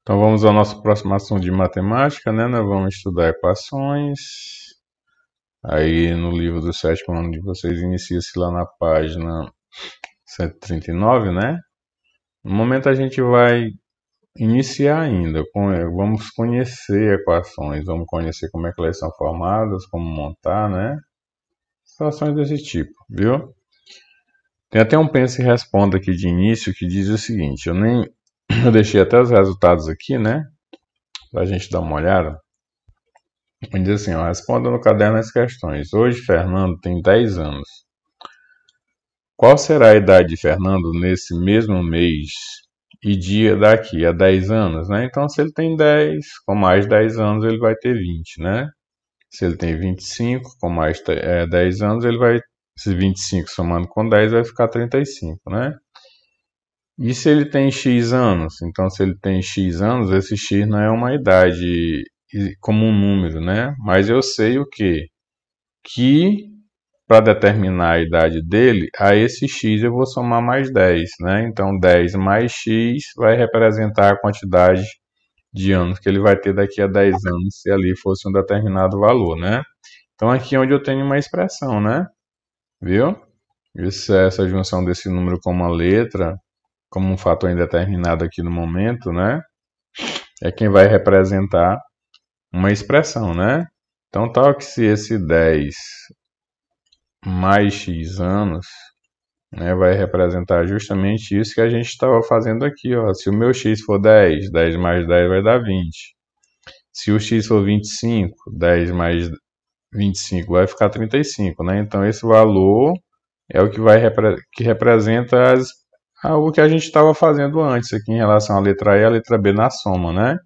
Então vamos à nossa próxima ação de matemática, né? Nós vamos estudar equações. Aí no livro do sétimo ano de vocês inicia-se lá na página 139, né? No momento a gente vai iniciar ainda. Vamos conhecer equações, vamos conhecer como é que elas são formadas, como montar, né? Situações desse tipo, viu? Tem até um pense e responda aqui de início que diz o seguinte, eu deixei até os resultados aqui, né? Pra gente dar uma olhada. Diz assim, ó, responda no caderno as questões. Hoje Fernando tem 10 anos. Qual será a idade de Fernando nesse mesmo mês e dia daqui a 10 anos, né? Então, se ele tem 10, com mais 10 anos, ele vai ter 20, né? Se ele tem 25, com mais 10 anos, ele vai... Se 25 somando com 10, vai ficar 35, né? E se ele tem X anos? Então, se ele tem X anos, esse X não é uma idade como um número, né? Mas eu sei o quê? Que para determinar a idade dele, a esse X eu vou somar mais 10, né? Então 10 mais X vai representar a quantidade de anos que ele vai ter daqui a 10 anos, se ali fosse um determinado valor, né? Então aqui é onde eu tenho uma expressão, né? Viu? Essa junção desse número com uma letra, como um fator indeterminado aqui no momento, né? É quem vai representar uma expressão, né? Então tal que se esse 10 mais X anos, né, vai representar justamente isso que a gente estava fazendo aqui, ó. Se o meu X for 10, 10 mais 10 vai dar 20. Se o X for 25, 10 mais 25 vai ficar 35, né? Então esse valor é o que que representa o que a gente estava fazendo antes aqui em relação à letra E e à letra B na soma, né?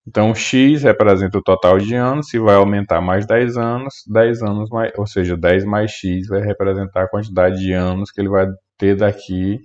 Então, x representa o total de anos, se vai aumentar mais 10 anos mais, ou seja, 10 mais x vai representar a quantidade de anos que ele vai ter daqui,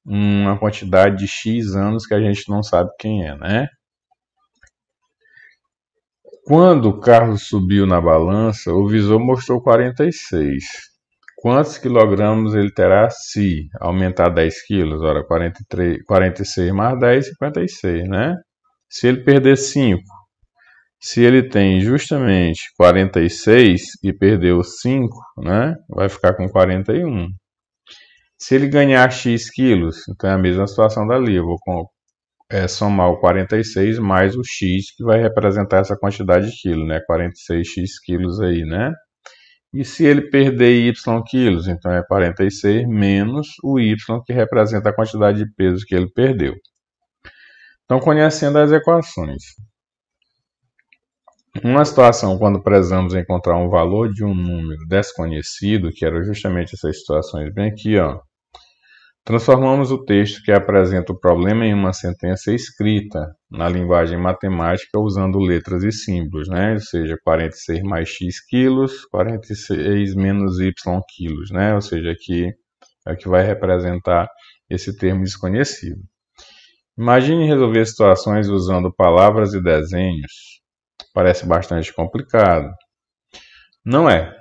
uma quantidade de x anos que a gente não sabe quem é, né? Quando o Carlos subiu na balança, o visor mostrou 46. Quantos quilogramas ele terá se aumentar 10 quilos? Ora, 46 mais 10, 56, né? Se ele perder 5, se ele tem justamente 46 e perdeu 5, né? Vai ficar com 41. Se ele ganhar X quilos, então é a mesma situação dali. Eu vou somar o 46 mais o X, que vai representar essa quantidade de quilos, né? 46X quilos aí, né? E se ele perder Y quilos, então é 46 menos o Y, que representa a quantidade de peso que ele perdeu. Então, conhecendo as equações. Uma situação quando precisamos encontrar um valor de um número desconhecido, que era justamente essas situações bem aqui, ó. Transformamos o texto que apresenta o problema em uma sentença escrita na linguagem matemática usando letras e símbolos, né? Ou seja, 46 mais x quilos, 46 menos y quilos, né? Ou seja, aqui é o que vai representar esse termo desconhecido. Imagine resolver situações usando palavras e desenhos. Parece bastante complicado. Não é.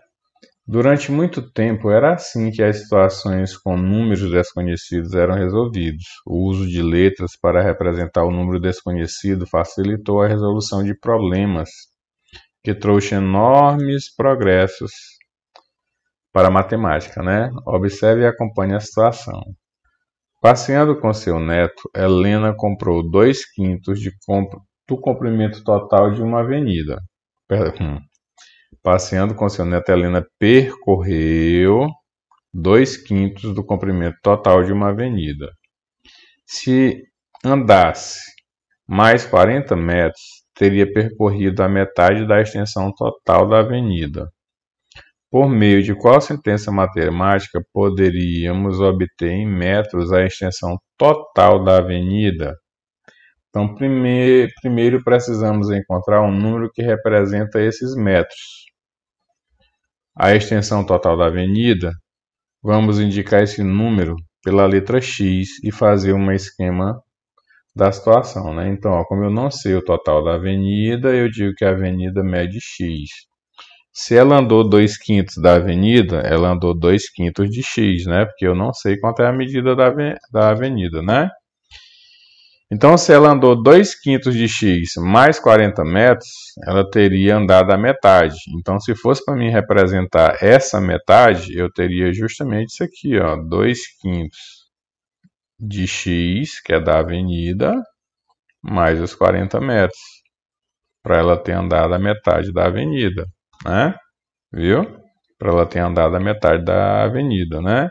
Durante muito tempo era assim que as situações com números desconhecidos eram resolvidos. O uso de letras para representar o número desconhecido facilitou a resolução de problemas, que trouxe enormes progressos para a matemática, né? Observe e acompanhe a situação. Passeando com seu neto, Helena comprou 2/5 do comprimento total de uma avenida. Passeando com seu neto, Helena percorreu 2/5 do comprimento total de uma avenida. Se andasse mais 40 metros, teria percorrido a metade da extensão total da avenida. Por meio de qual sentença matemática poderíamos obter em metros a extensão total da avenida? Então, primeiro precisamos encontrar um número que representa esses metros. A extensão total da avenida, vamos indicar esse número pela letra X e fazer um esquema da situação, né? Então, ó, como eu não sei o total da avenida, eu digo que a avenida mede X. Se ela andou 2/5 da avenida, ela andou 2/5 de X, né? Porque eu não sei quanto é a medida da avenida, né? Então, se ela andou 2/5 de x mais 40 metros, ela teria andado a metade. Então, se fosse para mim representar essa metade, eu teria justamente isso aqui, ó, 2/5 de x, que é da avenida, mais os 40 metros, para ela ter andado a metade da avenida, né? Viu? Para ela ter andado a metade da avenida, né?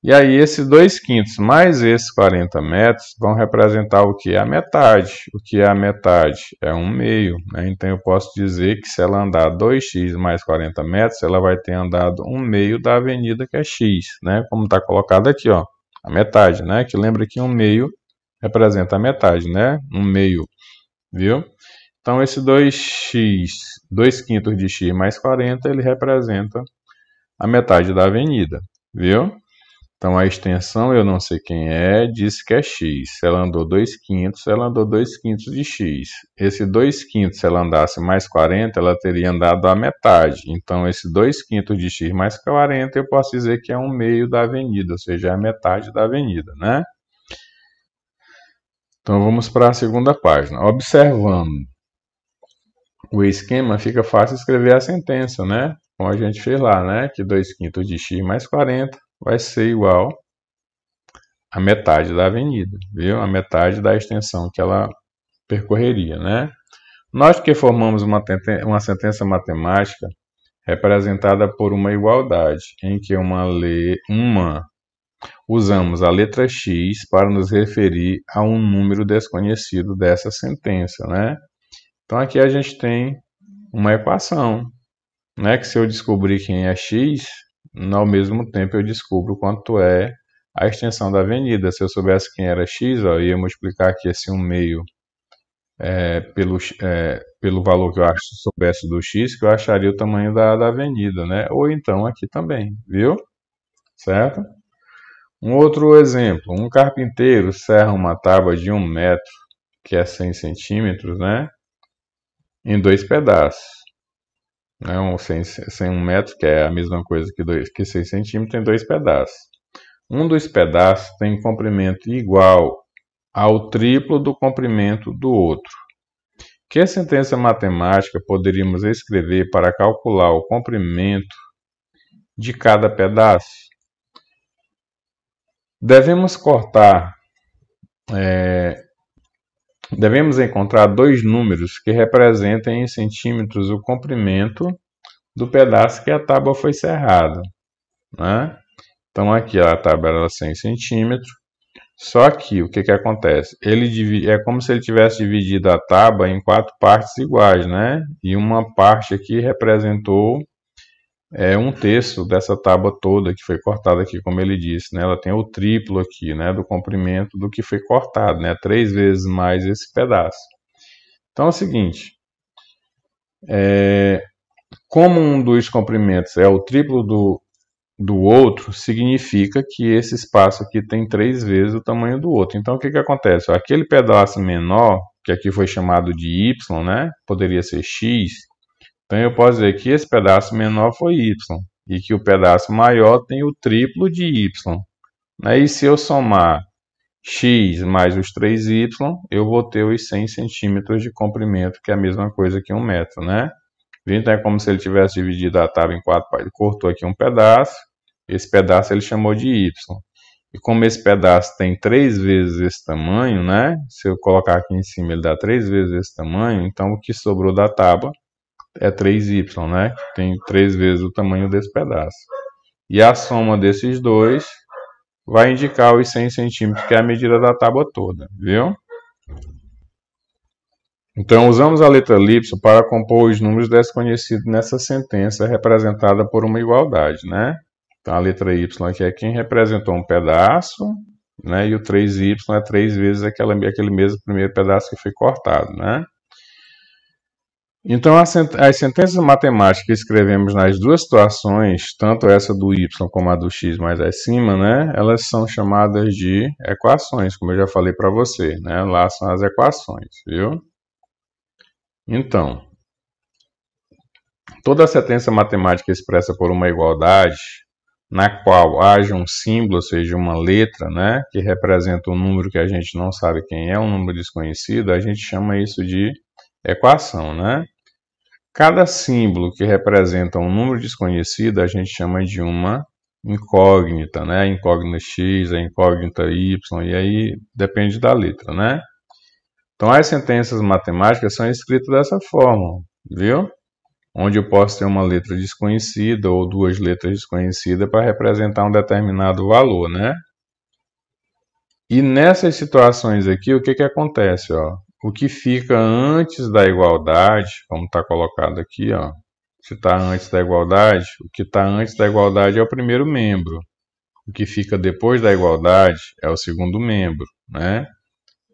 E aí, esses 2/5 mais esses 40 metros vão representar o que? A metade. O que é a metade? É 1/2. Né? Então, eu posso dizer que se ela andar 2x mais 40 metros, ela vai ter andado 1/2 da avenida, que é x. Né? Como está colocado aqui, ó, a metade. Né? Que lembra que 1/2 representa a metade, né? 1/2, viu? Então, esse 2/5 de x mais 40, ele representa a metade da avenida, viu? Então, a extensão, eu não sei quem é, disse que é x. Se ela andou 2/5, ela andou 2/5 de x. Esse 2/5, se ela andasse mais 40, ela teria andado a metade. Então, esse 2/5 de x mais 40, eu posso dizer que é 1/2 da avenida, ou seja, é a metade da avenida, né? Então, vamos para a segunda página. Observando o esquema, fica fácil escrever a sentença, né? Como a gente fez lá, né? Que 2/5 de x mais 40 vai ser igual a metade da avenida, viu? A metade da extensão que ela percorreria, né? Nós que formamos uma sentença matemática representada por uma igualdade, em que usamos a letra x para nos referir a um número desconhecido dessa sentença, né? Então aqui a gente tem uma equação, né? Que se eu descobrir quem é x, ao mesmo tempo eu descubro quanto é a extensão da avenida. Se eu soubesse quem era x, ó, eu ia multiplicar aqui esse 1/2 pelo valor que eu soubesse do x, que eu acharia o tamanho da avenida, né? Ou então aqui também, viu? Certo? Um outro exemplo, um carpinteiro serra uma tábua de 1 metro, que é 100 centímetros, né? Em 2 pedaços. Né? 1 metro, que é a mesma coisa que 6 centímetros, em 2 pedaços. Um dos pedaços tem comprimento igual ao triplo do comprimento do outro. Que sentença matemática poderíamos escrever para calcular o comprimento de cada pedaço? Devemos encontrar dois números que representem em centímetros o comprimento do pedaço que a tábua foi serrada, né? Então aqui a tábua era 100 centímetros. Só que o que acontece? É como se ele tivesse dividido a tábua em 4 partes iguais, né? E uma parte aqui representou 1/3 dessa tábua toda que foi cortada aqui, como ele disse, né? Ela tem o triplo aqui, né? Do comprimento do que foi cortado, né? 3 vezes mais esse pedaço. Então é o seguinte, como um dos comprimentos é o triplo do outro, significa que esse espaço aqui tem 3 vezes o tamanho do outro. Então, o que acontece? Aquele pedaço menor, que aqui foi chamado de y, né? Poderia ser x. Então, eu posso dizer que esse pedaço menor foi y, e que o pedaço maior tem o triplo de y. E se eu somar x mais os 3y, eu vou ter os 100 centímetros de comprimento, que é a mesma coisa que 1 metro, né? Então é como se ele tivesse dividido a tábua em 4 partes. Ele cortou aqui um pedaço, esse pedaço ele chamou de y. E como esse pedaço tem 3 vezes esse tamanho, né? Se eu colocar aqui em cima ele dá 3 vezes esse tamanho, então o que sobrou da tábua é 3y, né? Tem 3 vezes o tamanho desse pedaço. E a soma desses dois vai indicar os 100 centímetros, que é a medida da tábua toda, viu? Então, usamos a letra Y para compor os números desconhecidos nessa sentença representada por uma igualdade, né? Então, a letra Y aqui é quem representou um pedaço, né? E o 3Y é 3 vezes aquele mesmo primeiro pedaço que foi cortado, né? Então, as sentenças matemáticas que escrevemos nas duas situações, tanto essa do y como a do x mais acima, né? Elas são chamadas de equações, como eu já falei para você, né? Lá são as equações, viu? Então, toda sentença matemática expressa por uma igualdade na qual haja um símbolo, ou seja, uma letra, né, que representa um número que a gente não sabe quem é, um número desconhecido, a gente chama isso de equação, né? Cada símbolo que representa um número desconhecido, a gente chama de uma incógnita, né? A incógnita x, a incógnita y, e aí depende da letra, né? Então, as sentenças matemáticas são escritas dessa forma, viu? Onde eu posso ter uma letra desconhecida ou duas letras desconhecidas para representar um determinado valor, né? E nessas situações aqui, o que acontece, ó? O que fica antes da igualdade, como está colocado aqui, ó, se está antes da igualdade, o que está antes da igualdade é o primeiro membro. O que fica depois da igualdade é o segundo membro, né?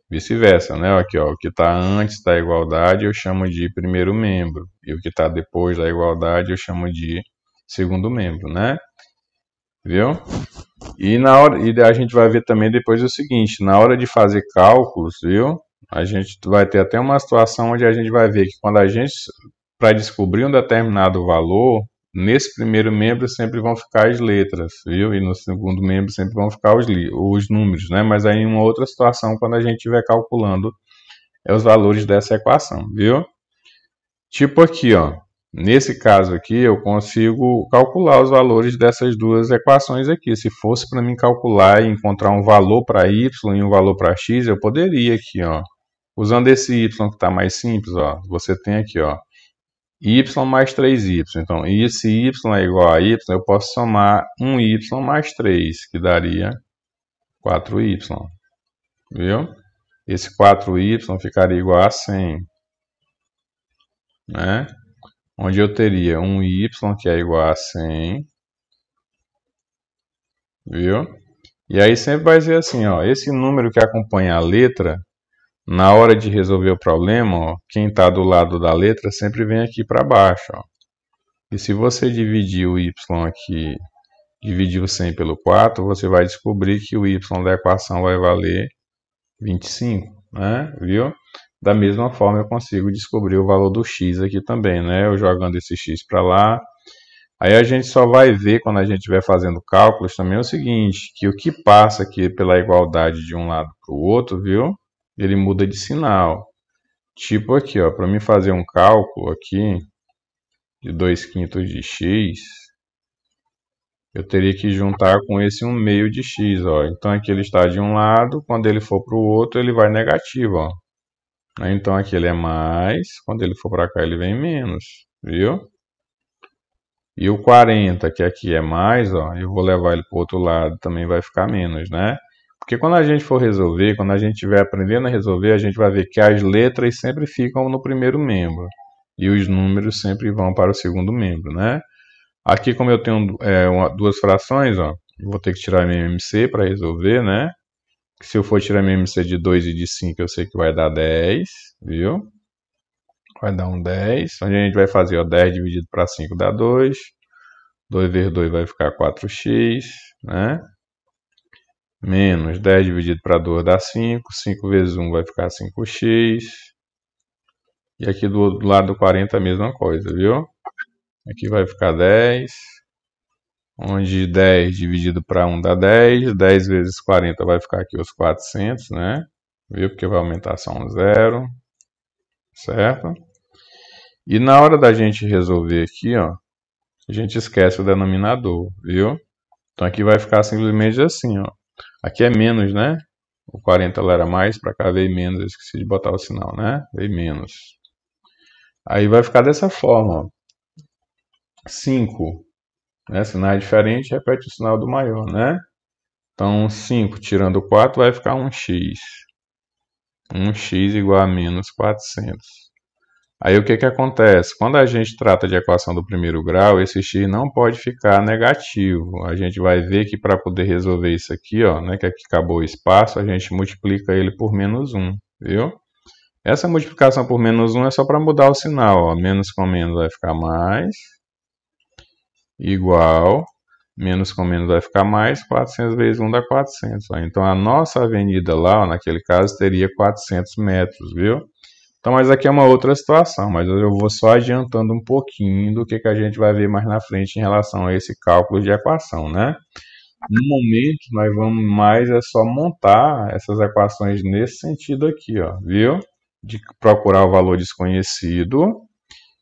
Vice-versa, né? Aqui, ó, o que está antes da igualdade eu chamo de primeiro membro, e o que está depois da igualdade eu chamo de segundo membro, né? Viu? E na hora, e a gente vai ver também depois o seguinte, na hora de fazer cálculos, viu? A gente vai ter até uma situação onde a gente vai ver que quando a gente, para descobrir um determinado valor, nesse primeiro membro sempre vão ficar as letras, viu? E no segundo membro sempre vão ficar os números, né? Mas aí em uma outra situação, quando a gente estiver calculando os valores dessa equação, viu? Tipo aqui, ó. Nesse caso aqui, eu consigo calcular os valores dessas duas equações aqui. Se fosse para mim calcular e encontrar um valor para y e um valor para x, eu poderia aqui, ó. Usando esse y que está mais simples, ó. Você tem aqui, ó, y mais 3y. Então, esse y é igual a y, eu posso somar um y mais 3, que daria 4y. Viu? Esse 4y ficaria igual a 100. Né? Onde eu teria um y que é igual a 100, viu? E aí sempre vai ser assim, ó, esse número que acompanha a letra, na hora de resolver o problema, ó, quem está do lado da letra sempre vem aqui para baixo, ó. E se você dividir o y aqui, dividir o 100 pelo 4, você vai descobrir que o y da equação vai valer 25, né? Viu? Da mesma forma eu consigo descobrir o valor do x aqui também, né? Eu jogando esse x para lá. Aí a gente só vai ver quando a gente estiver fazendo cálculos também o seguinte, que o que passa aqui pela igualdade de um lado para o outro, viu? Ele muda de sinal. Tipo aqui, ó, para mim fazer um cálculo aqui de 2/5 de x, eu teria que juntar com esse 1/2 de x, ó. Então aqui ele está de um lado, quando ele for para o outro ele vai negativo, ó. Então aqui ele é mais, quando ele for para cá ele vem menos, viu? E o 40, que aqui é mais, ó, eu vou levar ele para o outro lado, também vai ficar menos, né? Porque quando a gente for resolver, quando a gente estiver aprendendo a resolver, a gente vai ver que as letras sempre ficam no primeiro membro e os números sempre vão para o segundo membro, né? Aqui, como eu tenho duas frações, ó, eu vou ter que tirar minha MMC para resolver, né? Se eu for tirar minha MMC de 2 e de 5, eu sei que vai dar 10, viu? Vai dar um 10. Onde a gente vai fazer, ó, 10 dividido para 5 dá 2. 2 vezes 2 vai ficar 4x, né? Menos 10 dividido para 2 dá 5. 5 vezes 1 vai ficar 5x. E aqui do lado do 40 a mesma coisa, viu? Aqui vai ficar 10. Onde 10 dividido para 1 dá 10. 10 vezes 40 vai ficar aqui os 400, né? Viu? Porque vai aumentar só um zero. Certo? E na hora da gente resolver aqui, ó, a gente esquece o denominador, viu? Então aqui vai ficar simplesmente assim, ó. Aqui é menos, né? O 40 lá era mais, para cá veio menos, eu esqueci de botar o sinal, né? Veio menos. Aí vai ficar dessa forma, ó. 5, né? Sinal diferente, repete o sinal do maior, né? Então 5 tirando 4 vai ficar 1x. 1x igual a menos 400. Aí o que acontece? Quando a gente trata de equação do primeiro grau, esse x não pode ficar negativo. A gente vai ver que para poder resolver isso aqui, ó, né, que aqui acabou o espaço, a gente multiplica ele por menos 1, viu? Essa multiplicação por menos 1 é só para mudar o sinal, ó. Menos com menos vai ficar mais, igual, menos com menos vai ficar mais, 400 vezes 1 dá 400. Ó. Então a nossa avenida lá, ó, naquele caso, teria 400 metros, viu? Então, mas aqui é uma outra situação, mas eu vou só adiantando um pouquinho do que a gente vai ver mais na frente em relação a esse cálculo de equação, né? No momento, nós vamos mais é só montar essas equações nesse sentido aqui, ó, viu? De procurar o valor desconhecido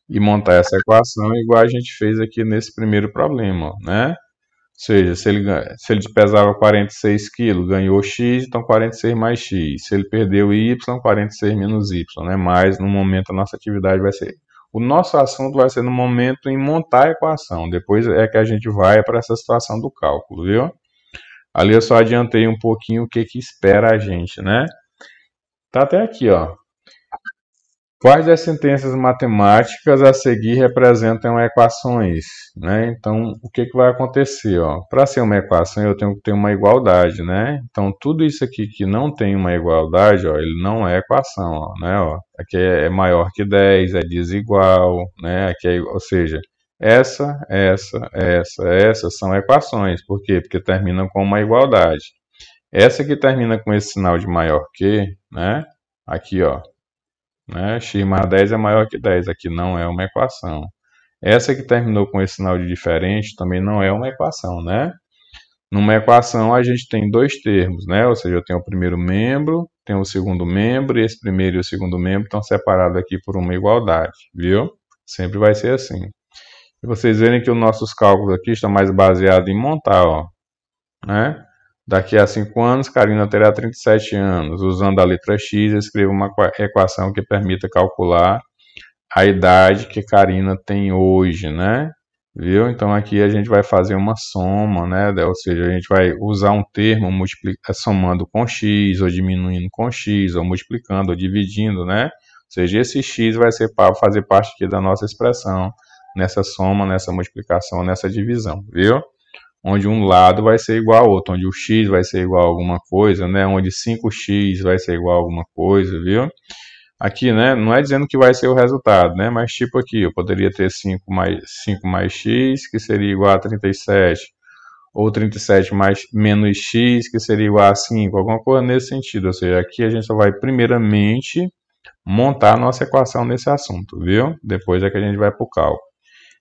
e montar essa equação igual a gente fez aqui nesse primeiro problema, ó, né? Ou seja, se ele pesava 46 quilos, ganhou X, então 46 mais X. Se ele perdeu Y, 46 menos Y, né? Mas no momento a nossa atividade vai ser... O nosso assunto vai ser no momento em montar a equação. Depois é que a gente vai para essa situação do cálculo, viu? Ali eu só adiantei um pouquinho o que que espera a gente, né? Tá até aqui, ó. Quais das sentenças matemáticas a seguir representam equações, né? Então, o que que vai acontecer, ó? Para ser uma equação, eu tenho que ter uma igualdade, né? Então, tudo isso aqui que não tem uma igualdade, ó, ele não é equação, ó, né? Ó, aqui é maior que 10, é desigual, né? Aqui é, ou seja, essa são equações. Por quê? Porque terminam com uma igualdade. Essa que termina com esse sinal de maior que, né? Aqui, ó, né? X mais 10 é maior que 10. Aqui não é uma equação. Essa que terminou com esse sinal de diferente também não é uma equação, né? Numa equação a gente tem dois termos, né? Ou seja, eu tenho o primeiro membro, tenho o segundo membro, e esse primeiro e o segundo membro estão separados aqui por uma igualdade, viu? Sempre vai ser assim. E vocês verem que os nossos cálculos aqui estão mais baseados em montar, ó, né? Daqui a 5 anos, Karina terá 37 anos. Usando a letra X, escreva uma equação que permita calcular a idade que Karina tem hoje, né? Viu? Então aqui a gente vai fazer uma soma, né? Ou seja, a gente vai usar um termo somando com x, ou diminuindo com x, ou multiplicando, ou dividindo, né? Ou seja, esse x vai ser para fazer parte aqui da nossa expressão, nessa soma, nessa multiplicação, nessa divisão, viu? Onde um lado vai ser igual ao outro, onde o x vai ser igual a alguma coisa, né? Onde 5x vai ser igual a alguma coisa, viu? Aqui, né, não é dizendo que vai ser o resultado, né, mas tipo aqui, eu poderia ter 5 mais x, que seria igual a 37, ou 37 mais menos x, que seria igual a 5, alguma coisa nesse sentido. Ou seja, aqui a gente só vai primeiramente montar a nossa equação nesse assunto, viu? Depois é que a gente vai para o cálculo.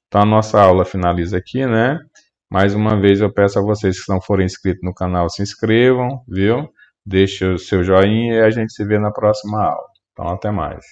Então a nossa aula finaliza aqui, né? Mais uma vez eu peço a vocês que não forem inscritos no canal, se inscrevam, viu? Deixe o seu joinha e a gente se vê na próxima aula. Então, até mais.